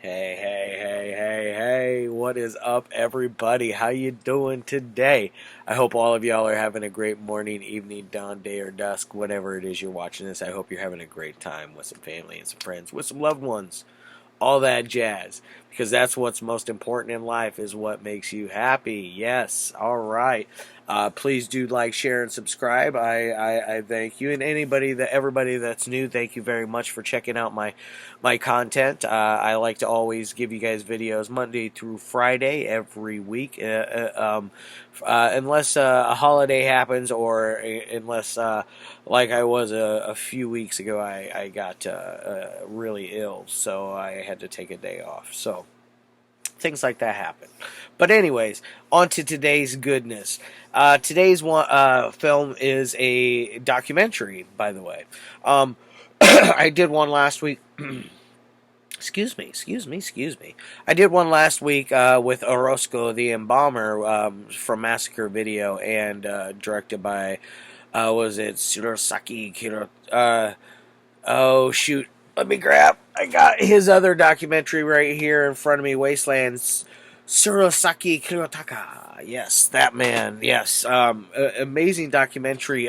Hey, what is up, everybody? How you doing today? I hope all of y'all are having a great morning, evening, dawn, day, or dusk, whatever it is you're watching this. I hope you're having a great time with some family and some friends, with some loved ones, all that jazz, because that's what's most important in life, is what makes you happy. Yes, all right. Please do like, share, and subscribe. I thank you, and everybody that's new, thank you very much for checking out my content. I like to always give you guys videos Monday through Friday every week, unless a holiday happens, or unless like I was a few weeks ago, I got really ill, so I had to take a day off. So things like that happen. But anyways, on to today's goodness. Today's film is a documentary, by the way. I did one last week. Excuse me. I did one last week with Orozco the Embalmer from Massacre Video, and directed by, was it Surosaki Kiro? Oh, shoot. Let me grab. I got his other documentary right here in front of me, Wastelands. Surosaki Kirotaka. Yes, that man. Yes. Amazing documentary.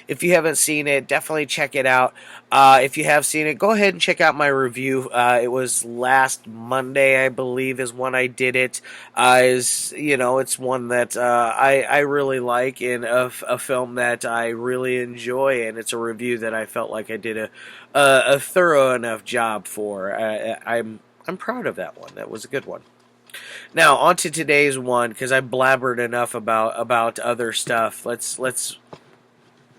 If you haven't seen it, definitely check it out. If you have seen it, go ahead and check out my review. It was last Monday, I believe, is when I did it. It's one that I really like, and a film that I really enjoy, and it's a review that I felt like I did a thorough enough job for. I'm proud of that one. That was a good one. Now, on to today's one, because I blabbered enough about other stuff. Let's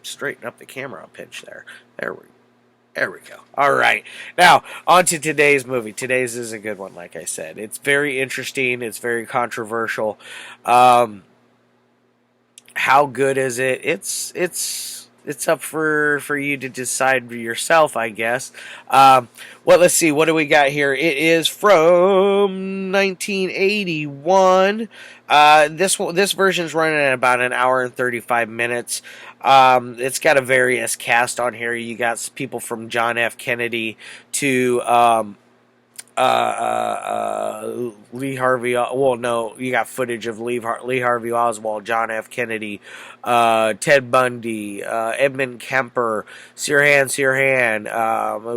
straighten up the camera a pinch there. There we go. All right. Now, on to today's movie. Today's is a good one, like I said. It's very interesting. It's very controversial. How good is it? It's up for you to decide for yourself, I guess. Let's see. What do we got here? It is from 1981. This version's running at about an hour and 35 minutes. It's got a various cast on here. You got people from John F. Kennedy to Lee Harvey. Well, no, you got footage of Lee Harvey Oswald, John F. Kennedy, Ted Bundy, Edmund Kemper, Sirhan,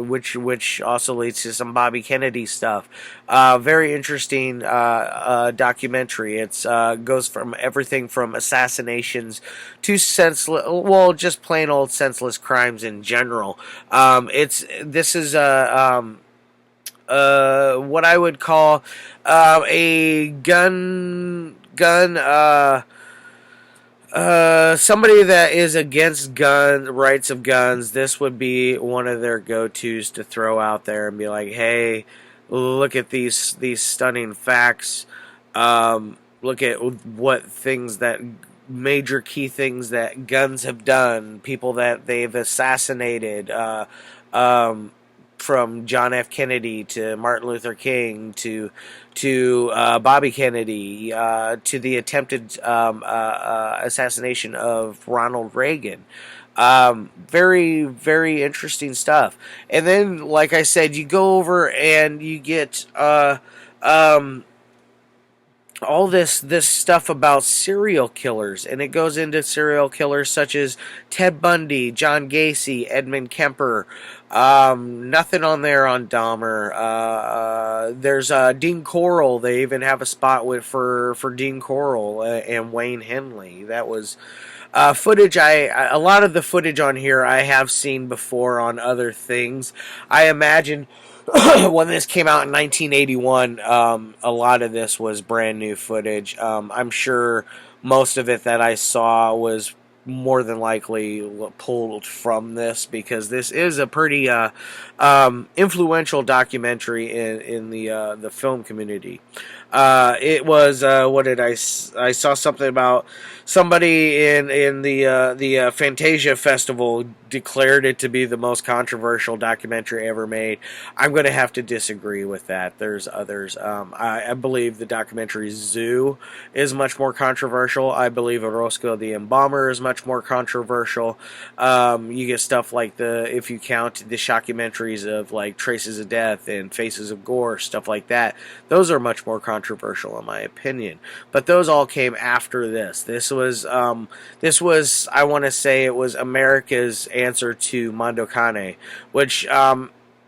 which also leads to some Bobby Kennedy stuff. Very interesting documentary. It's goes from everything from assassinations to senseless, well, just plain old senseless crimes in general. This is what I would call a gun somebody that is against rights of guns. This would be one of their go-tos to throw out there and be like, hey, look at these stunning facts. Look at what things that major key things that guns have done, people that they've assassinated, from John F. Kennedy to Martin Luther King to Bobby Kennedy, to the attempted assassination of Ronald Reagan. Very, very interesting stuff. And then, like I said, you go over and you get all this stuff about serial killers, and it goes into serial killers such as Ted Bundy, John Gacy, Edmund Kemper. Nothing on there on Dahmer. There's Dean Corll. They even have a spot for Dean Corll and Wayne Henley. That was footage. A lot of the footage on here I have seen before on other things. I imagine when this came out in 1981, a lot of this was brand new footage. I'm sure most of it that I saw was more than likely pulled from this, because this is a pretty influential documentary in the film community. It was I saw something about somebody in the Fantasia Festival declared it to be the most controversial documentary ever made. I'm going to have to disagree with that. There's others. I believe the documentary Zoo is much more controversial. I believe Orozco the Embalmer is much much more controversial. You get stuff like if you count the shockumentaries of like Traces of Death and Faces of Gore, stuff like that. Those are much more controversial in my opinion. But those all came after this. This was I want to say it was America's answer to Mondo Cane, which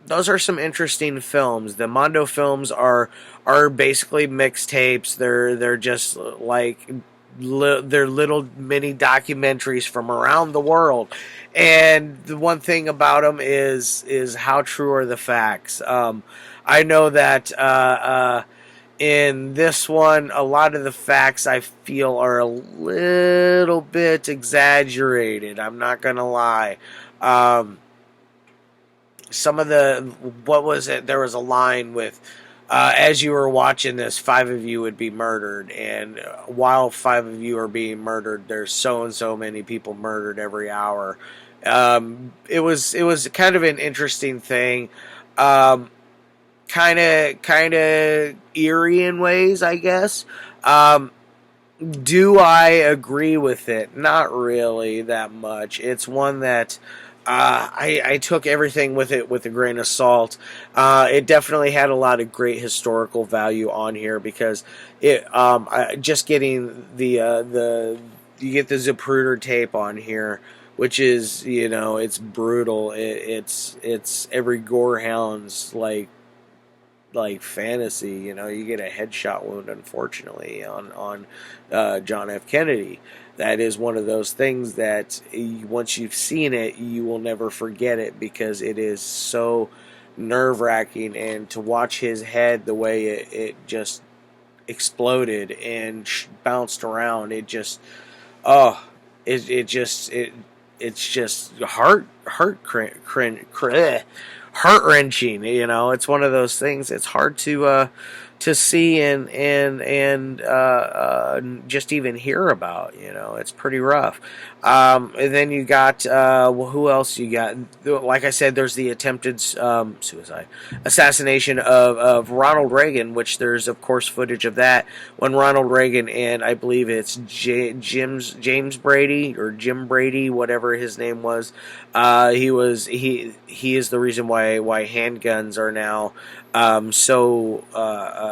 those are some interesting films. The Mondo films are basically mixtapes. They're just like they're little mini documentaries from around the world. And the one thing about them is how true are the facts. I know that in this one, a lot of the facts I feel are a little bit exaggerated. I'm not gonna lie. Some of what was it? There was a line with, as you were watching this, 5 of you would be murdered, and while 5 of you are being murdered, there's so and so many people murdered every hour. It was kind of an interesting thing, kind of eerie in ways, I guess. Do I agree with it? Not really that much. It's one that I took everything with it with a grain of salt. It definitely had a lot of great historical value on here because it just getting the you get the Zapruder tape on here, which is it's brutal. It's every gorehound's like fantasy. You get a headshot wound, unfortunately, on John F. Kennedy. That is one of those things that once you've seen it, you will never forget it because it is so nerve-wracking. And to watch his head, the way it just exploded and bounced around, it's just heart-wrenching. It's one of those things. It's hard to see and just even hear about. It's pretty rough. And then you got who else you got? Like I said, there's the attempted assassination of Ronald Reagan, which there's of course footage of that when Ronald Reagan and I believe it's James Brady or Jim Brady, whatever his name was. He is the reason why handguns are now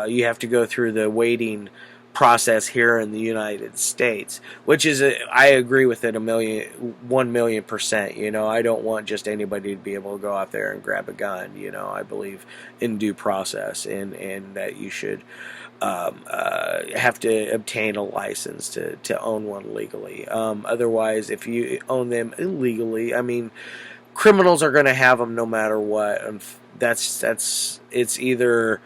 you have to go through the waiting process here in the United States, which is I agree with it 1,000,000%. I don't want just anybody to be able to go out there and grab a gun. I believe in due process and that you should have to obtain a license to own one legally. Otherwise, if you own them illegally, I mean, criminals are going to have them no matter what. It's either,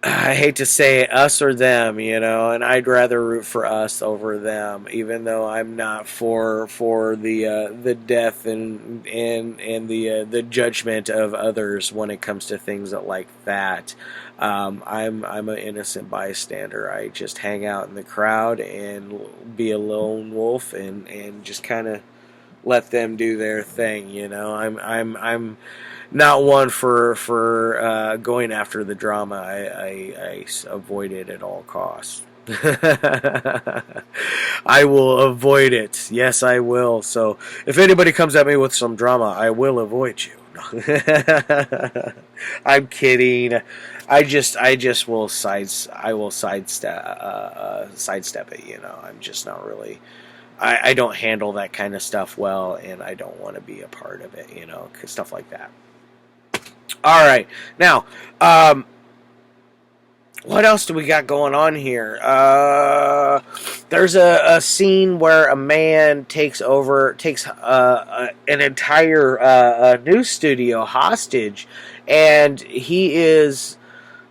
I hate to say it, us or them, and I'd rather root for us over them, even though I'm not for the death and the judgment of others when it comes to things like that. I'm an innocent bystander. I just hang out in the crowd and be a lone wolf and just kind of let them do their thing. I'm not one for going after the drama. I avoid it at all costs. I will avoid it. Yes, I will. So if anybody comes at me with some drama, I will avoid you. I'm kidding. I will sidestep it. I'm just not really. I don't handle that kind of stuff well, and I don't want to be a part of it. Stuff like that. All right, now, what else do we got going on here? There's a scene where a man takes an entire news studio hostage, and he is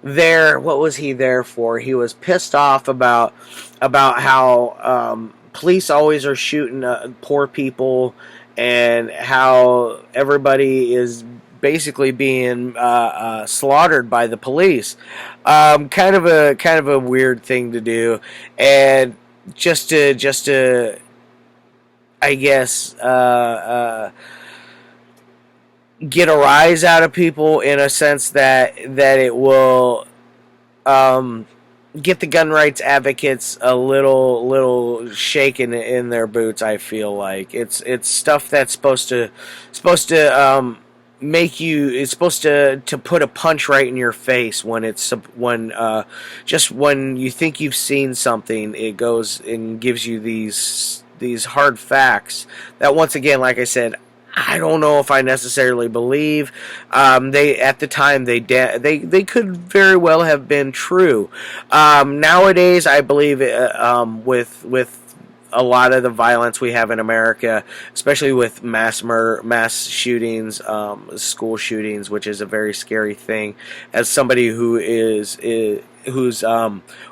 there. What was he there for? He was pissed off about how police always are shooting poor people, and how everybody is basically being slaughtered by the police. Kind of a weird thing to do, and just to I guess get a rise out of people in a sense that it will get the gun rights advocates a little shaken in their boots. I feel like it's stuff that's supposed to make you, it's supposed to put a punch right in your face when it's when just when you think you've seen something, it goes and gives you these hard facts that, once again, like I said, I don't know if I necessarily believe. They, at the time, they could very well have been true. Nowadays, I believe with a lot of the violence we have in America, especially with mass shootings, school shootings, which is a very scary thing. As somebody whose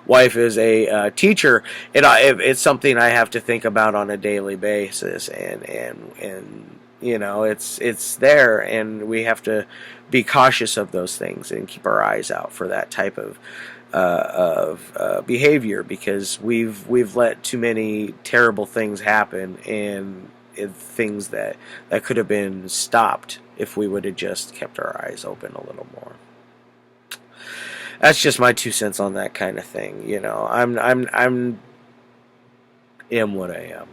wife is a teacher, it's something I have to think about on a daily basis, and it's there, and we have to be cautious of those things and keep our eyes out for that type of behavior, because we've let too many terrible things happen, and things that could have been stopped if we would have just kept our eyes open a little more. That's just my 2 cents on that kind of thing. I'm am what I am.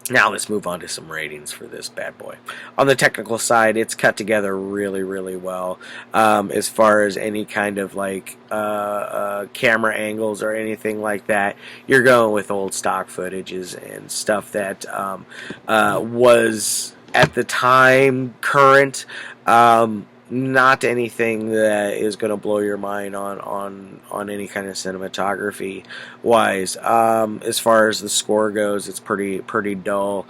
Now let's move on to some ratings for this bad boy. On the technical side, it's cut together really, really well. As far as any kind of camera angles or anything like that, you're going with old stock footages and stuff that was at the time current. Not anything that is going to blow your mind on any kind of cinematography wise. As far as the score goes, it's pretty dull.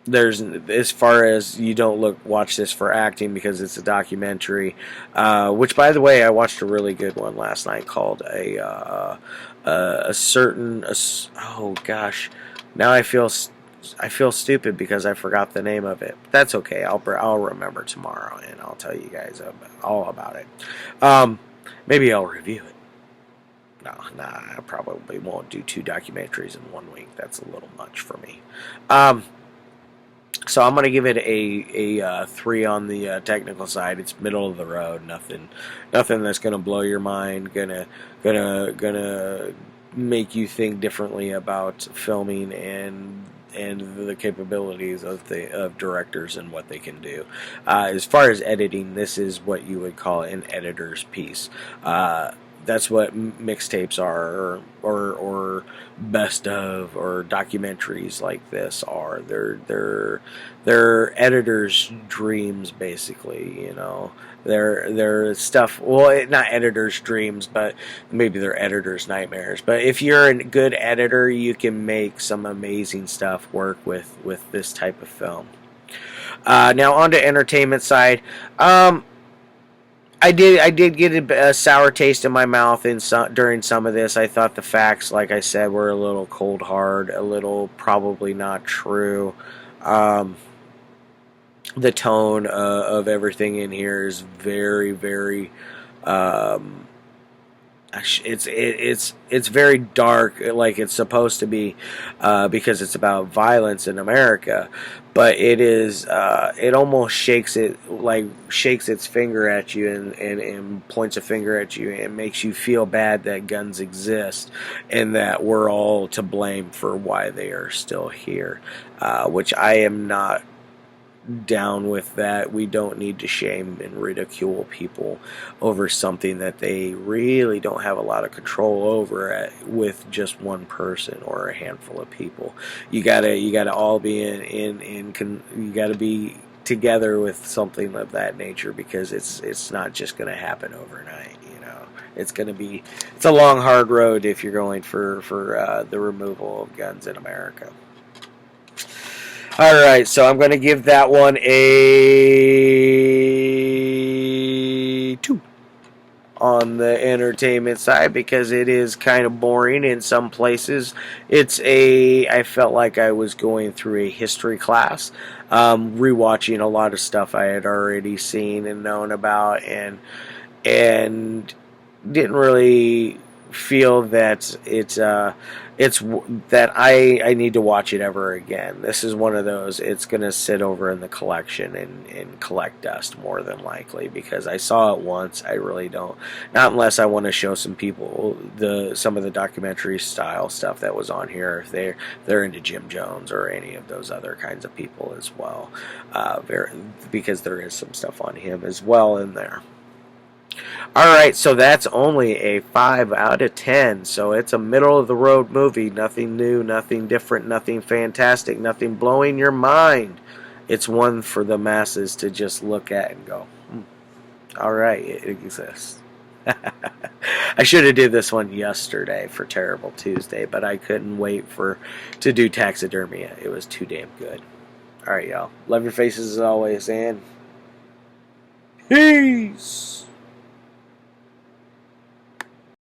There's, as far as, you don't watch this for acting because it's a documentary, which, by the way, I watched a really good one last night called oh gosh, now I feel stupid because I forgot the name of it. But that's okay. I'll remember tomorrow, and I'll tell you guys all about it. Maybe I'll review it. No, I probably won't do 2 documentaries in 1 week. That's a little much for me. So I'm gonna give it a 3 on the technical side. It's middle of the road. Nothing that's gonna blow your mind. Gonna make you think differently about filming and the capabilities of directors and what they can do. As far as editing, this is what you would call an editor's piece. That's what mixtapes are, or best of, or documentaries like this are. They're editors' dreams, basically. They're stuff. Well, not editors' dreams, but maybe they're editors' nightmares. But if you're a good editor, you can make some amazing stuff work with this type of film. Now on to entertainment side. I did get a sour taste in my mouth during some of this. I thought the facts, like I said, were a little cold hard, a little probably not true. The tone of everything in here is very, very. It's very dark, like it's supposed to be, because it's about violence in America. But it is, it almost shakes its finger at you and points a finger at you and makes you feel bad that guns exist and that we're all to blame for why they are still here, which I am not down with. That we don't need to shame and ridicule people over something that they really don't have a lot of control over with just one person or a handful of people. You gotta all be you gotta be together with something of that nature, because it's not just gonna happen overnight. It's a long, hard road if you're going for the removal of guns in America. Alright, so I'm going to give that one a 2 on the entertainment side, because it is kind of boring in some places. I felt like I was going through a history class, rewatching a lot of stuff I had already seen and known about, and didn't really feel that that I need to watch it ever again. This is one of those. It's going to sit over in the collection and collect dust more than likely, because I saw it once. I really don't, not unless I want to show some people some of the documentary style stuff that was on here, if they're into Jim Jones or any of those other kinds of people as well, because there is some stuff on him as well in there. Alright, so that's only a 5 out of 10. So it's a middle of the road movie. Nothing new, nothing different, nothing fantastic, nothing blowing your mind. It's one for the masses to just look at and go, alright, it exists. I should have did this one yesterday for Terrible Tuesday, but I couldn't wait to do Taxidermia. It was too damn good. Alright, y'all. Love your faces as always, and peace!